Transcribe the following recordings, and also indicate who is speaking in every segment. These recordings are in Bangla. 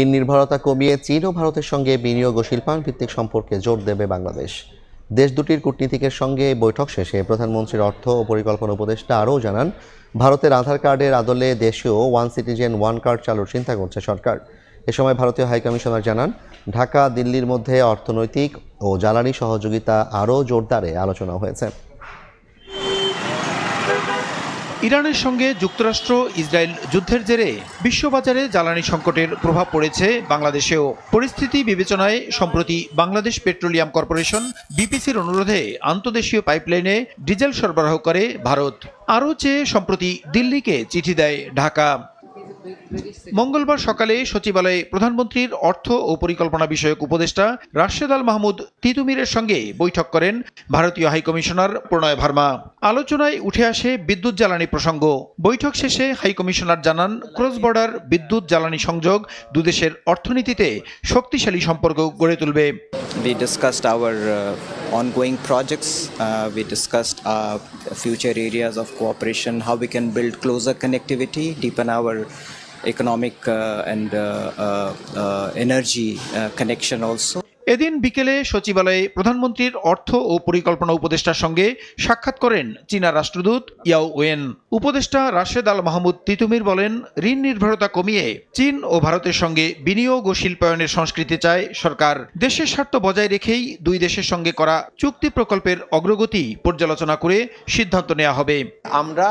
Speaker 1: ঋণ নির্ভরতা কমিয়ে চীন ও ভারতের সঙ্গে বিনিয়োগ ও শিল্পায়ন ভিত্তিক সম্পর্কে জোর দেবে বাংলাদেশ। দেশ দুটির কূটনীতিকের সঙ্গে বৈঠক শেষে প্রধানমন্ত্রীর অর্থ ও পরিকল্পনা উপদেষ্টা আরও জানান, ভারতের আধার কার্ডের আদলে দেশীয় ওয়ান সিটিজেন ওয়ান কার্ড চালুর চিন্তা করছে সরকার। এ সময় ভারতীয় হাইকমিশনার জানান, ঢাকা দিল্লির মধ্যে অর্থনৈতিক ও জ্বালানি সহযোগিতা আরও জোরদারে আলোচনা হয়েছে।
Speaker 2: ইরানের সঙ্গে যুক্তরাষ্ট্র ইসরায়েল যুদ্ধের জেরে বিশ্ববাজারে জ্বালানি সংকটের প্রভাব পড়েছে বাংলাদেশেও। পরিস্থিতি বিবেচনায় সম্প্রতি বাংলাদেশ পেট্রোলিয়াম কর্পোরেশন বিপিসির অনুরোধে আন্তদেশীয় পাইপলাইনে ডিজেল সরবরাহ করে ভারত। আরও চেয়ে সম্প্রতি দিল্লিকে চিঠি দেয় ঢাকা। মঙ্গলবার সকালে সচিবালয়ে প্রধানমন্ত্রীর অর্থ ও পরিকল্পনা বিষয়ক উপদেষ্টা রাশেদ আল মাহমুদ তিতুমিরের সঙ্গে বৈঠক করেন ভারতীয় হাইকমিশনার প্রণয় ভার্মা। আলোচনায় উঠে আসে বিদ্যুৎ জ্বালানি প্রসঙ্গ। বৈঠক শেষে হাইকমিশনার জানান, ক্রস বর্ডার বিদ্যুৎ জ্বালানি সংযোগ দুদেশের অর্থনীতিতে শক্তিশালী সম্পর্ক গড়ে তুলবে।
Speaker 3: We discussed our ongoing projects. We discussed future areas of cooperation, how we can build closer connectivity, deepen our economic and energy connection also.
Speaker 2: এদিন বিকেলে সচিবালয়ে প্রধানমন্ত্রীর অর্থ ও পরিকল্পনা উপদেষ্টার সঙ্গে সাক্ষাৎ করেন চীনা রাষ্ট্রদূত ইয়াও ওয়েন। উপদেষ্টা রাশেদ আল মাহমুদ তিতুমির বলেন, ঋণ নির্ভরতা কমিয়ে চীন ও ভারতের সঙ্গে বিনিয়োগ ও শিল্পায়নের সংস্কৃতি চায় সরকার। দেশের স্বার্থ বজায় রেখেই দুই দেশের সঙ্গে করা চুক্তি প্রকল্পের অগ্রগতি পর্যালোচনা করে সিদ্ধান্ত নেওয়া হবে।
Speaker 4: আমরা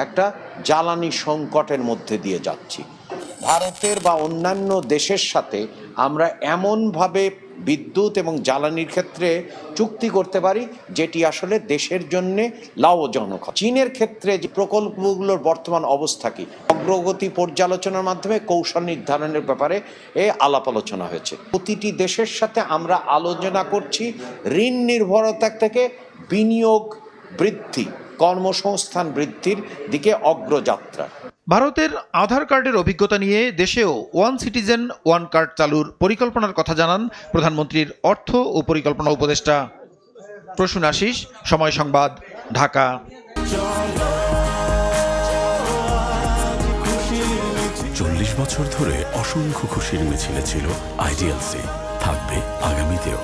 Speaker 4: একটা জ্বালানি সংকটের মধ্যে দিয়ে যাচ্ছি। ভারতের বা অন্যান্য দেশের সাথে আমরা এমনভাবে বিদ্যুৎ এবং জ্বালানির ক্ষেত্রে চুক্তি করতে পারি যেটি আসলে দেশের জন্য লাভজনক। চীনের ক্ষেত্রে যে প্রকল্পগুলোর বর্তমান অবস্থা কি, অগ্রগতি পর্যালোচনার মাধ্যমে কৌশল নির্ধারণের ব্যাপারে আলাপ আলোচনা হয়েছে। প্রতিটি দেশের সাথে আমরা আলোচনা করছি ঋণ নির্ভরতা থেকে বিনিয়োগ বৃদ্ধি, কর্মসংস্থান বৃদ্ধির দিকে অগ্রযাত্রা।
Speaker 2: ভারতের আধার কার্ডের অভিজ্ঞতা নিয়ে দেশেও ওয়ান সিটিজেন ওয়ান কার্ড চালুর পরিকল্পনার কথা জানান প্রধানমন্ত্রীর অর্থ ও পরিকল্পনা উপদেষ্টা। প্রসূন আশিস, সময় সংবাদ, ঢাকা।
Speaker 5: 40 বছর ধরে অসংখ্য খুশির মিছিলে ছিল আইডিএলসি, থাকবে আগামীতেও।